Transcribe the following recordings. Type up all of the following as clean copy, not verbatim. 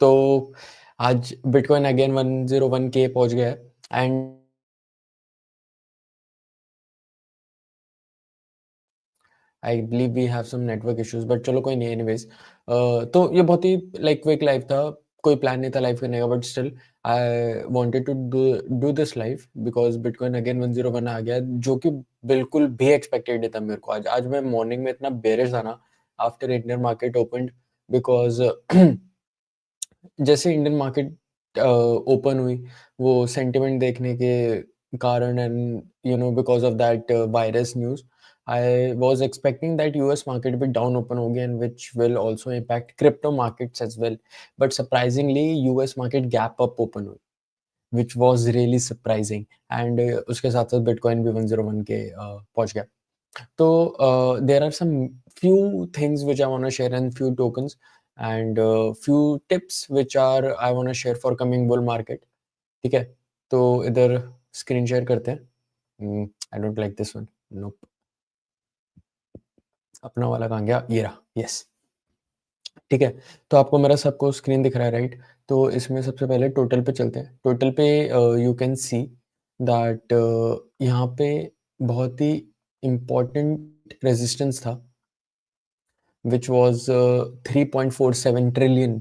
तो आज bitcoin again 101 के पहुंच गया है and I believe we have some network issues but चलो कोई नहीं एनीवेज। तो ये बहुत ही लाइक क्विक लाइव था, कोई प्लान नहीं था लाइव करने का, but still I wanted to do this live because bitcoin again 101 आ गया, जो कि बिल्कुल भी एक्सपेक्टेड नहीं था मेरे को। आज मैं मॉर्निंग में इतना बेरिश था ना after Indian market open, because जैसे इंडियन मार्केट ओपन हुई, वो सेंटिमेंट देखने के कारण and because of that virus news, I was expecting that US market भी डाउन ओपन होगी and which will also impact crypto markets as well, but surprisingly US market gap up open हुई which was really surprising and उसके साथ साथ bitcoin भी 101 के पहुंच गया। So there are some few things which I want to share and few tokens and few tips which are I want to share for coming bull market. ठीक है, तो इधर स्क्रीन शेयर करते हैं। I don't like this one, nope. अपना वाला कहाँ गया, ये रहा, यस। ठीक है, तो आपको मेरा सबको स्क्रीन दिख रहा है, राइट? तो इसमें सबसे पहले टोटल पे चलते हैं। टोटल पे यू कैन सी दैट यहाँ पे बहुत ही इम्पोर्टेंट रेजिस्टेंस था which was 3.47 trillion,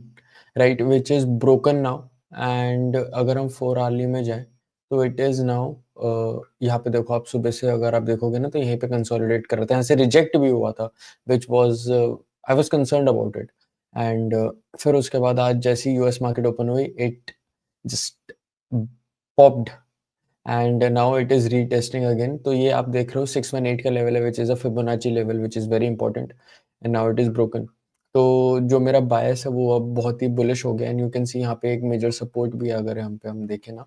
right, which is broken now and अगर हम 4 hourly में जाएं तो it is now यहाँ पे देखो, आप सुबह से अगर आप देखोगे ना तो यहीं पे कंसोलिडेट कर रहे थे, यहाँ से रिजेक्ट भी हुआ था which was I was concerned about it and फिर उसके बाद आज जैसी यूएस मार्केट ओपन हुई it just popped and now it is retesting again। तो ये आप देख रहे हो 618 का लेवल है which is a Fibonacci level which is very important and now it is broken। तो जो मेरा बायस है वो अब बहुत ही बुलिश हो गया एंड यू कैन सी यहाँ पे एक मेजर सपोर्ट भी है, अगर यहाँ पे हम देखें ना,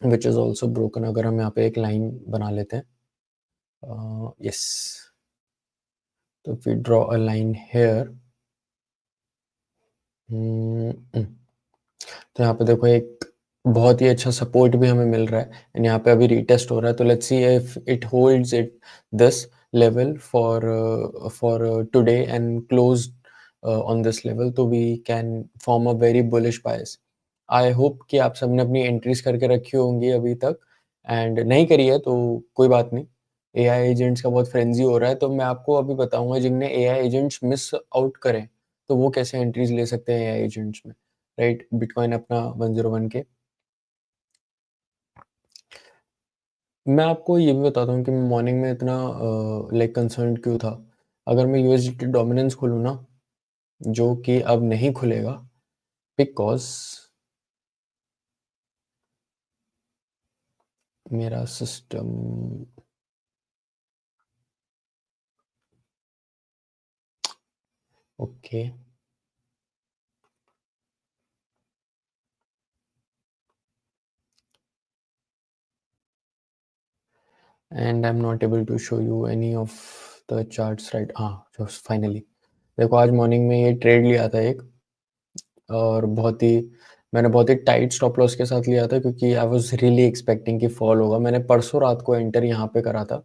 which is also broken। अगर हम यहाँ पे एक लाइन बना लेते हैं, यस, तो if we draw a line here, तो यहाँ पे देखो एक बहुत ही अच्छा सपोर्ट भी हमें मिल रहा है एंड यहाँ पे अभी रीटेस्ट हो रहा है। तो let's see if it holds it this level for today and close on this level, तो we can form a very bullish bias. I hope कि आप सबने अपनी एंट्रीज करके रखी होंगी अभी तक एंड नहीं करी है तो कोई बात नहीं। एआई एजेंट्स का बहुत फ्रेंजी हो रहा है, तो मैं आपको अभी बताऊंगा जिनने एआई एजेंट्स मिस आउट करें तो वो कैसे एंट्रीज ले सकते हैं एआई एजेंट्स में, राइट? बिटकॉइन अपना 101 के। मैं आपको ये भी बताता हूँ कि मैं मॉर्निंग में इतना लाइक कंसर्न क्यों था। अगर मैं यूएसडी डोमिनेंस खोलूँ ना, जो कि अब नहीं खुलेगा बिकॉज मेरा system, okay, and I am not able to show you any of the charts, right? हाँ, जो फाइनली देखो आज मॉर्निंग में ये ट्रेड लिया था एक, और मैंने बहुत ही टाइट स्टॉप लॉस के साथ लिया था क्योंकि आई वाज रियली एक्सपेक्टिंग कि फॉल होगा। मैंने परसों रात को एंटर यहाँ पे करा था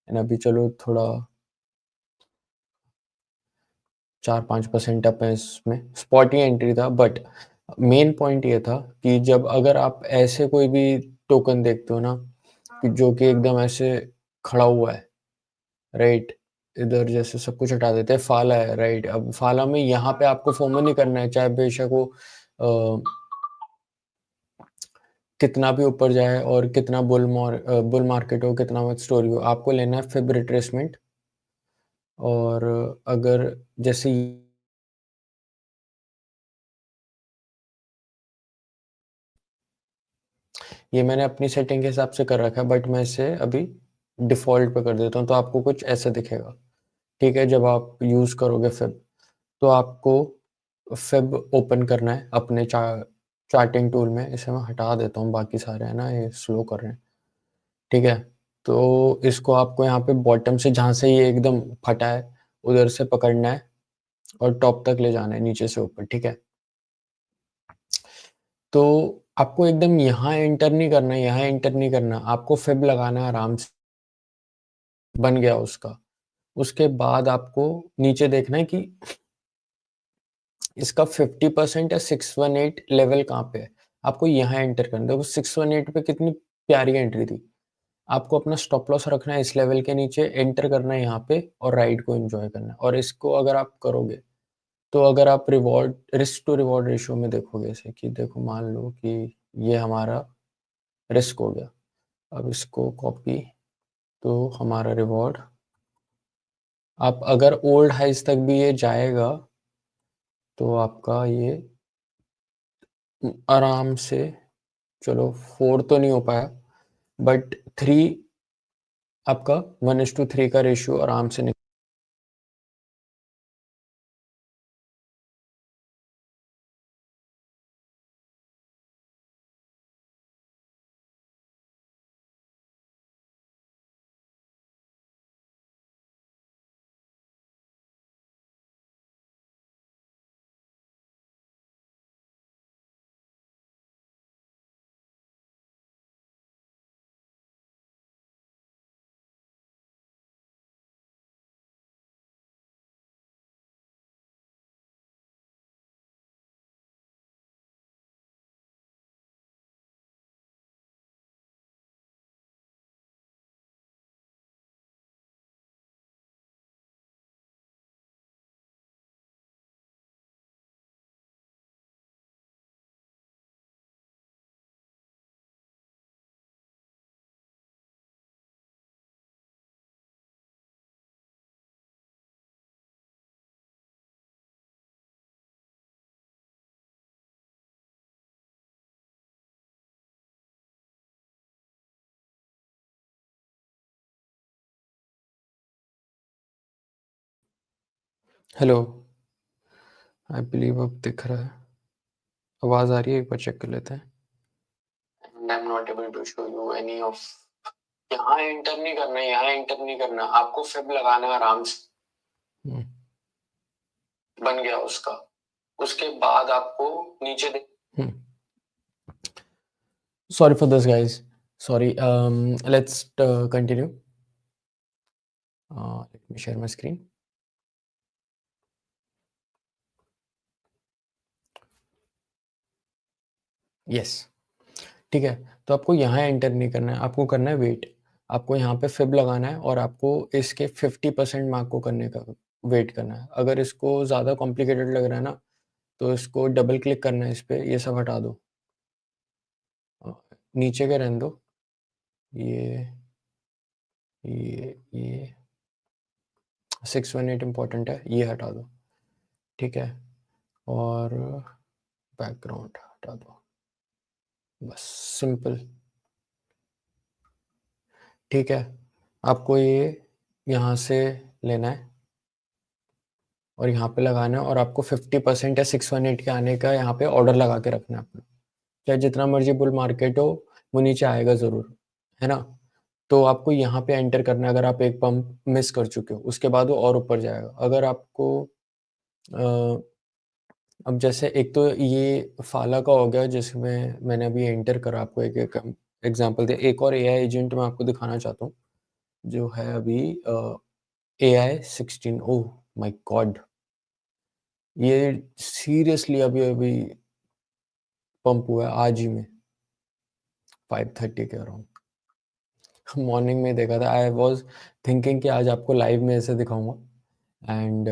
एंड अभी चलो थोड़ा 4-5% अप है इसमें, स्पॉट ही एंट्री था। बट मेन पॉइंट ये था कि जब अगर आप ऐसे कोई भी टोकन देखते हो ना कि जो कि एकदम ऐसे खड़ा हुआ है, राइट, इधर जैसे सब कुछ हटा देते हैं, फाला है, राइट? अब फाला में यहाँ पे आपको फोमो नहीं करना है, चाहे बेशक वो कितना भी ऊपर जाए और कितना बुल मार्केट हो, कितना मत स्टोरी हो, आपको लेना है फिब रिट्रेसमेंट। और अगर जैसे ये मैंने अपनी सेटिंग के हिसाब से कर रखा है बट मैं इसे अभी डिफ़ॉल्ट पे कर देता हूँ तो आपको कुछ ऐसा दिखेगा, ठीक है? जब आप यूज़ करोगे फिब तो आपको फिब ओपन करना है अपने चार्टिंग टूल में। इसे मैं हटा देता हूँ, बाकी सारे है ना ये स्लो कर रहे हैं, ठीक है? तो इसको आपको यहाँ पे बॉटम से जहाँ से ये एकदम फटा है उधर से पकड़ना है और टॉप तक ले जाना है, नीचे से ऊपर, ठीक है? तो आपको एकदम यहाँ एंटर नहीं करना है, यहाँ एंटर नहीं करना, आपको फिब लगाना है आराम से। बन गया उसका, उसके बाद आपको नीचे देखना है कि इसका 50% या 618 लेवल कहाँ पे है? आपको यहाँ एंटर करना है। देखो 618 पे कितनी प्यारी एंट्री थी। आपको अपना स्टॉप लॉस रखना है इस लेवल के नीचे, एंटर करना है यहाँ पे और राइड को एन्जॉय करना है। और इसको अगर आप करोगे, तो अगर आप reward risk to reward ratio में देखोगे इसे कि देखो मान लो कि ये हमारा रिस्क हो गया। अब इसको कॉपी, तो हमारा रिवॉर्ड, आप अगर ओल्ड हाइज़ तक भी ये जाएगा, तो आपका ये आराम से, चलो 4 तो नहीं हो पाया, बट 3 आपका 1:3 का रेशियो आराम से हेलो, आई बिलीव अब दिख रहा है। आवाज़ आ रही है? एक बार चेक कर लेते हैं। And I am not able to show you any of, यहाँ एंटर नहीं करना है, यहाँ एंटर नहीं करना, आपको फिब लगाना है आराम से। बन गया उसका। उसके बाद आपको नीचे sorry for this guys, sorry, let's continue. Let me share my screen. Yes, ठीक है। तो आपको यहाँ एंटर नहीं करना है, आपको करना है वेट। आपको यहाँ पे फिब लगाना है और आपको इसके 50% मार्क को करने का वेट करना है। अगर इसको ज़्यादा कॉम्प्लिकेटेड लग रहा है ना, तो इसको डबल क्लिक करना है इस पे, ये सब हटा दो, नीचे के रहने दो, ये 618 इम्पोर्टेंट है, ये हटा दो, ठीक है। और बैकग्राउंड हटा दो, बस सिंपल, ठीक है। आपको ये यहाँ से लेना है और यहाँ पे लगाना है और आपको 50% या 618 के आने का यहाँ पे ऑर्डर लगा के रखना है अपना। चाहे जितना मर्जी बुल मार्केट हो, वो नीचे आएगा ज़रूर, है ना? तो आपको यहाँ पे एंटर करना है। अगर आप एक पंप मिस कर चुके हो, उसके बाद वो और ऊपर जाएगा। अगर आपको अब जैसे एक तो ये फाला का हो गया जिसमें मैंने अभी एंटर करा, आपको एक एक एग्जांपल दिया। एक और एआई एजेंट मैं आपको दिखाना चाहता हूँ, जो है अभी एआई 16। ओह माय गॉड, ये सीरियसली अभी अभी पंप हुआ है आज ही में, 5:30 के अराउंड। मॉर्निंग में देखा था। आई वाज थिंकिंग कि आज आपको लाइव में ऐसे दिखाऊंगा and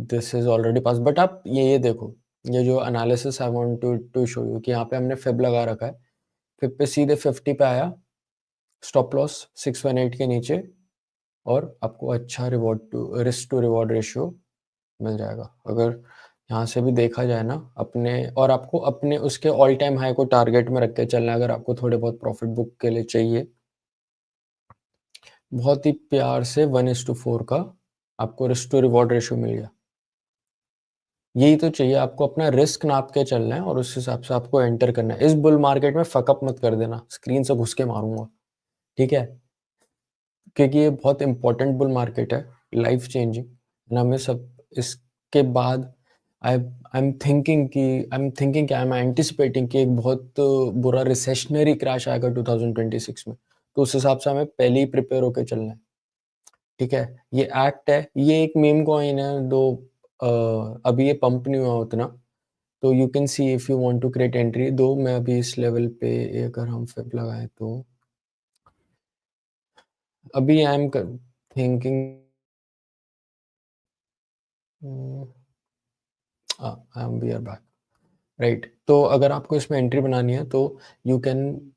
this is already pass. But आप ये देखो, ये जो analysis I want to show you कि यहाँ पे हमने फिब लगा रखा है, फिब पे सीधे 50 पे आया, स्टॉप लॉस 618 के नीचे, और आपको अच्छा reward to risk to reward ratio मिल जाएगा। अगर यहाँ से भी देखा जाए ना अपने, और आपको अपने उसके ऑल टाइम हाई को टारगेट में रख के चलना है। अगर आपको थोड़े बहुत प्रॉफिट बुक के लिए चाहिए, बहुत ही प्यार से 1:4 का आपको रिस्क टू रिवॉर्ड रेशियो मिल गया। यही तो चाहिए आपको, अपना रिस्क नाप के चलना है और उस हिसाब से आपको एंटर करना है। इस बुल मार्केट में फकअप मत कर देना, स्क्रीन से घुस के मारूंगा, ठीक है? क्योंकि ये बहुत इंपॉर्टेंट बुल मार्केट है, लाइफ चेंजिंग। ना हमें सब इसके बाद आई एम एंटिसिपेटिंग कि एक बहुत बुरा रिसेशनरी क्रैश आएगा 2026 में। तो उस हिसाब से हमें पहले ही प्रिपेयर होकर चलना है, ठीक है? ये एक्ट है, ये एक मीम कॉइन है, दो अभी ये पंप नहीं हुआ उतना, तो you can see if you want to create entry, दो मैं अभी इस लेवल पे अगर हम फिब लगाएँ तो अभी I am thinking we are back, right. तो अगर आपको इसमें एंट्री बनानी है तो you can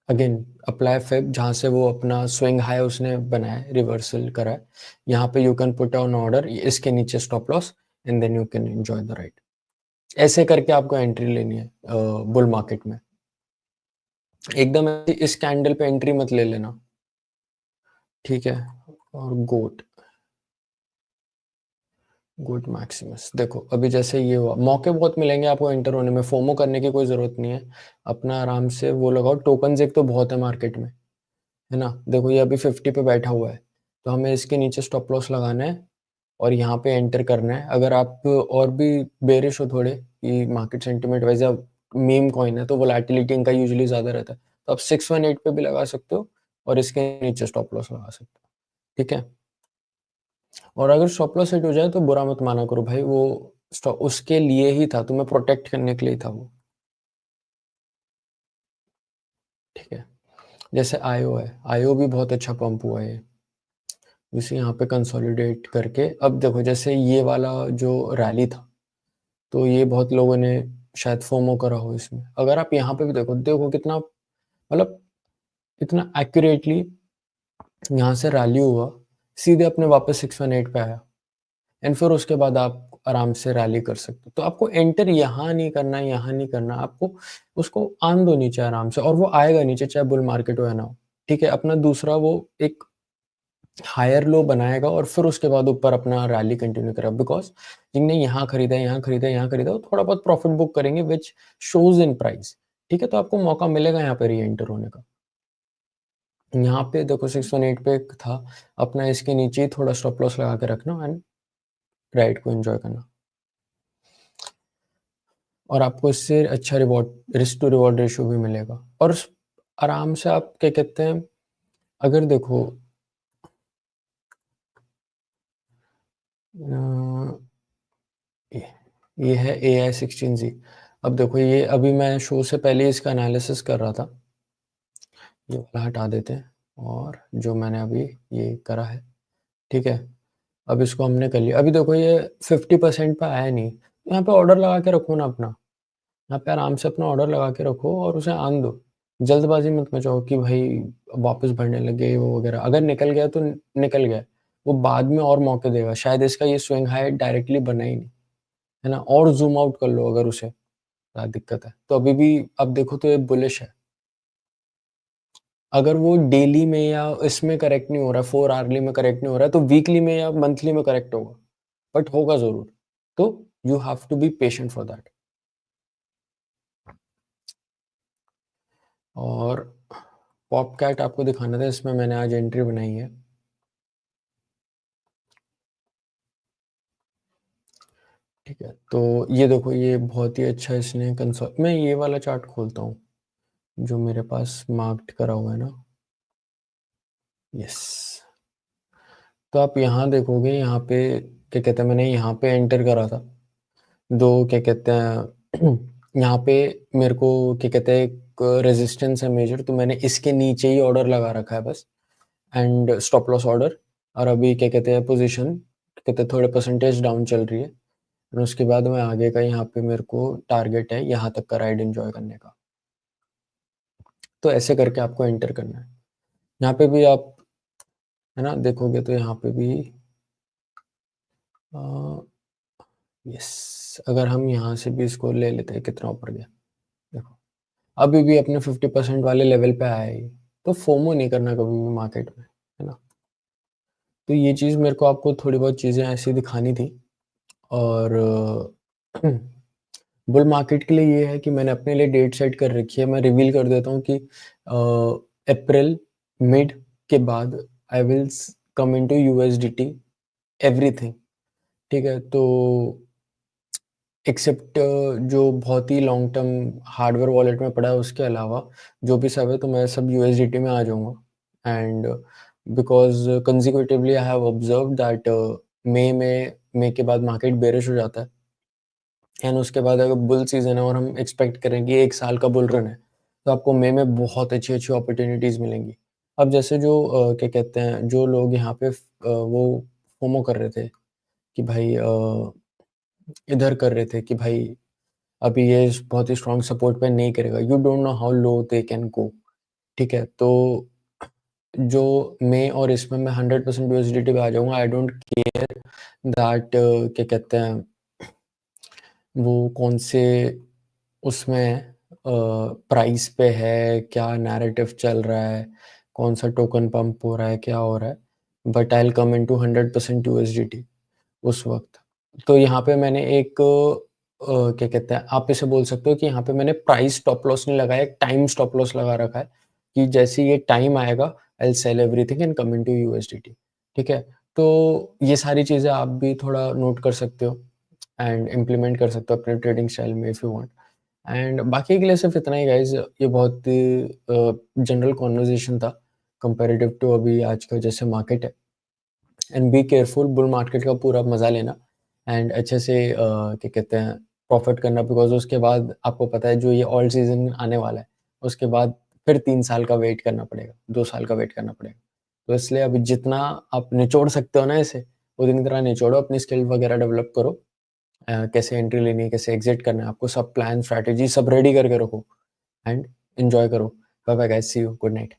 again apply fib, जहाँ से वो अपना स्विंग हाई उसने बनाया है, रिवर्सल करा है, यहाँ पे you can put on order, इसके नीचे stop loss, and then you can enjoy the right. ऐसे करके आपको एंट्री लेनी है बुल मार्केट में। एकदम ऐसे इस कैंडल पे एंट्री मत ले लेना, ठीक है। और गोट गोट मैक्सिमस देखो, अभी जैसे ये हुआ, मौके बहुत मिलेंगे आपको एंटर होने में, फोमो करने की कोई ज़रूरत नहीं है, अपना आराम से वो लगाओ। टोकन्स एक तो बहुत है मार्केट में, है ना। देखो ये अभी 50 पे बैठा हुआ है, तो हमें इसके नीचे स्टॉप लॉस लगाना है और यहाँ पे एंटर करना है। अगर आप और भी बेरिश हो थोड़े कि मार्केट सेंटिमेंट वाइज, अब मीम कॉइन है तो वोलेटिलिटी इनका यूजुअली ज़्यादा रहता है, तो आप 618 पे भी लगा सकते हो और इसके नीचे स्टॉप लॉस लगा सकते हो, ठीक है। और अगर स्टॉप लॉस हिट हो जाए तो बुरा मत माना करो भाई, वो उसके लिए ही था, तुम्हें प्रोटेक्ट करने के लिए ही था वो, ठीक है। जैसे आईओ है, आईओ भी बहुत अच्छा पंप हुआ है, इसे यहाँ पे कंसोलिडेट करके। अब देखो जैसे ये वाला जो रैली था, तो ये बहुत लोगों ने शायद फोमो करा हो इसमें। अगर आप यहाँ पे भी देखो, देखो कितना मतलब इतना एक्यूरेटली यहाँ से रैली हुआ, सीधे अपने वापस 618 पे आया, एंड फिर उसके बाद आप आराम से रैली कर सकते हो। तो आपको एंटर यहाँ नहीं करना, यहाँ नहीं करना, आपको उसको आन दो नीचे आराम से, और वो आएगा नीचे चाहे बुल मार्केट हो या ना हो, ठीक है। अपना दूसरा वो एक हायर लो बनाएगा और फिर उसके बाद ऊपर अपना रैली कंटिन्यू करेगा, बिकॉज जिनने यहाँ खरीदा, यहाँ खरीदा, यहाँ खरीदा, वो थोड़ा बहुत प्रॉफिट बुक करेंगे विच शोज इन प्राइस, ठीक है। तो आपको मौका मिलेगा यहाँ पे री एंटर होने का। यहाँ पे देखो 618 पे था, अपना इसके नीचे ही थोड़ा स्टॉप लॉस लगा के रखना एंड राइड को एंजॉय करना, और आपको इससे अच्छा reward, risk to reward ratio भी मिलेगा। और आराम से आप क्या कहते हैं, अगर देखो ये है AI16Z। अब देखो ये अभी मैं शो से पहले इसका एनालिसिस कर रहा था, ये वाला हटा देते हैं, और जो मैंने अभी ये करा है, ठीक है। अब इसको हमने कर लिया, अभी देखो ये 50% पे आया नहीं, यहाँ पे ऑर्डर लगा के रखो ना अपना, यहाँ पे आराम से अपना ऑर्डर लगा के रखो और उसे आन दो। जल्दबाजी मत मचाओ कि भाई वापस बढ़ने लगे वो वगैरह, अगर निकल गया तो निकल गया, वो बाद में और मौके देगा, शायद इसका ये स्विंग हाई डायरेक्टली बना ही नहीं, है ना। और जूम आउट कर लो अगर उसे, क्या दिक्कत है। तो अभी भी अब देखो तो ये बुलिश है, अगर वो डेली में या इसमें करेक्ट नहीं हो रहा है, 4 आवरली में करेक्ट नहीं हो रहा है, तो वीकली में या मंथली में करेक्ट होगा, बट होगा जरूर। तो you have to be patient for that. और पॉपकैट आपको दिखाना था, इसमें मैंने आज एंट्री बनाई है, ठीक है। तो ये देखो ये बहुत ही अच्छा इसने कंसोल, मैं ये वाला चार्ट खोलता हूँ जो मेरे पास मार्क्ड करा हुआ है ना, यस। तो आप यहाँ देखोगे, यहाँ पे क्या कहते हैं, मैंने यहाँ पे एंटर करा था, दो क्या कहते हैं यहाँ पे मेरे को क्या कहते हैं एक रेजिस्टेंस है मेजर, तो मैंने इसके नीचे ही ऑर्डर लगा रखा है बस, एंड स्टॉप लॉस ऑर्डर। और अभी क्या कहते हैं पोजीशन कहते हैं थोड़े परसेंटेज डाउन चल रही है, और उसके बाद मैं आगे का यहाँ पे मेरे को टारगेट है यहाँ तक का राइड एंजॉय करने का। तो ऐसे करके आपको एंटर करना है। यहाँ पे भी आप है ना देखोगे तो यहाँ पे भी यस, अगर हम यहाँ से भी इसको ले लेते हैं, कितना ऊपर गया देखो, अभी भी अपने 50% वाले लेवल पे आया ही। तो फोमो नहीं करना कभी भी मार्केट में, है ना। तो ये चीज़ मेरे को आपको थोड़ी बहुत चीज़ें ऐसी दिखानी थी। और बुल मार्केट के लिए ये है कि मैंने अपने लिए डेट सेट कर रखी है, मैं रिवील कर देता हूँ कि अप्रैल मिड के बाद I will come into USDT everything, ठीक है। तो एक्सेप्ट जो बहुत ही लॉन्ग टर्म हार्डवेयर वॉलेट में पड़ा है, उसके अलावा जो भी सब है तो मैं सब यूएसडीटी में आ जाऊंगा। And because consecutively I have observe that मई में मई के बाद मार्केट बेरिश हो जाता है एंड उसके बाद अगर बुल सीजन है और हम एक्सपेक्ट करें कि 1 साल का बुल रन है, तो आपको मई में बहुत अच्छी-अच्छी अपॉर्च्युनिटीज़ मिलेंगी। अब जैसे जो क्या कहते हैं, जो लोग यहाँ पे वो फोमो कर रहे थे कि भाई इधर कर रहे थे कि भाई अभी ये बहुत ही स्ट्रॉन्ग सपोर्ट पे नहीं करेगा। You don't know how low they can go, ठीक है? तो जो मई और इसमें मैं 100% यूएसडीटी पे आ जाऊँगा। आई डोंट केयर दैट क्या कहते हैं, वो कौन से उसमें प्राइस पे है, क्या नैरेटिव चल रहा है, कौन-सा टोकन पंप हो रहा है, क्या हो रहा है, but I will come into 100% USDT उस वक़्त। तो यहाँ पे मैंने एक क्या कहते हैं, आप इसे बोल सकते हो कि यहाँ पे मैंने प्राइस स्टॉप लॉस नहीं लगाया, एक टाइम स्टॉप लॉस लगा रखा है कि जैसे ही ये टाइम आएगा, I will sell everything and come into USDT, ठीक है? तो ये सारी चीज़ें आप भी थोड़ा नोट कर सकते हो एंड इम्प्लीमेंट कर सकते हो अपने ट्रेडिंग स्टाइल में इफ यू वांट। एंड बाकी के लिए सिर्फ इतना ही गाइस, ये बहुत जनरल कॉन्वर्सेशन था कंपैरेटिव टू अभी आज का जैसे मार्केट है। And be careful, bull market का पूरा मजा लेना एंड अच्छे से क्या कहते हैं, प्रॉफिट करना, बिकॉज उसके बाद आपको पता है जो ये ऑल सीजन आने वाला है, उसके बाद फिर 3 साल का वेट करना पड़ेगा, 2 साल का वेट करना पड़ेगा। तो इसलिए अभी जितना आप निचोड़ सकते हो ना इसे, उतनी तरह निचोड़ो, अपनी स्किल वगैरह डेवलप करो। कैसे एंट्री लेनी है, कैसे एग्जिट करना है, आपको सब प्लान स्ट्रैटेजी सब रेडी करके रखो एंड एंजॉय करो। Bye bye guys, see you, good night.